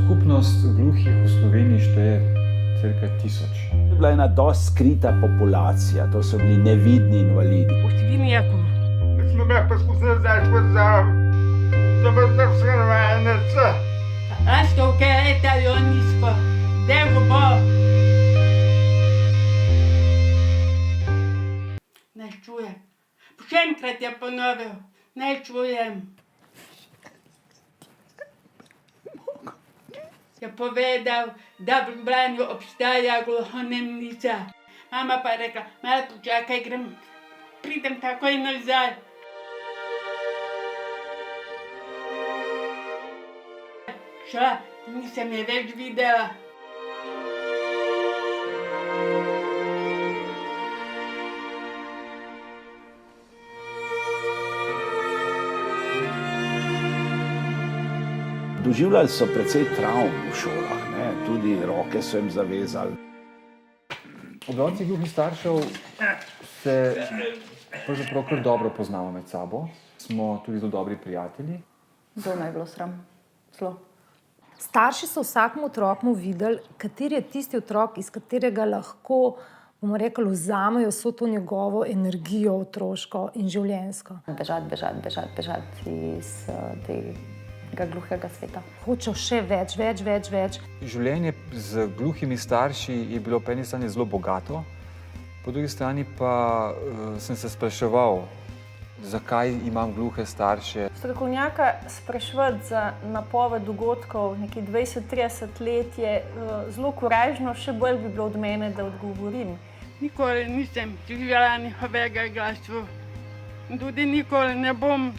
Skupnost gluhih v Sloveniji šteje cirka 1000. Je bila ena dosti skrita populacija, to so bili nevidni invalidi. U svinjaku. Smo me poskusili zašlo za brzdovskrvanece. A što je talonisko? Devo bo. Ne čujem. Še enkrat je ponovil. Ne čujem. Je povedal, da v Ljubljani obstaja gluhonemnica. Mama pa je rekla, malo počakaj, pridem takoj nazaj. Šla, nisem je več videla. Doživljali so precej travm v šolah, ne? Tudi roke so jim zavezali. Otroci gluhih staršev se pravzaprav kar dobro poznamo med sabo. Smo tudi zelo dobri prijatelji. Zelo me je bilo sram. Zelo. Starši so vsakemu otroku videli, kateri je tisti otrok, iz katerega lahko, bomo rekli, vzamejo vso to njegovo energijo otroško in življenjsko. Bežati iz tega gluhega sveta. Hočejo še več. Življenje z gluhimi starši je bilo po eni strani zelo bogato, po drugi strani pa sem se spraševal, zakaj imam gluhe starše. Strokovnjaka spraševati za napoved dogodkov nekaj 20-30 let je zelo koražno, še bolj bi bilo od mene, da odgovorim. Nikoli nisem živela njihovega glasu. Tudi nikoli ne bom.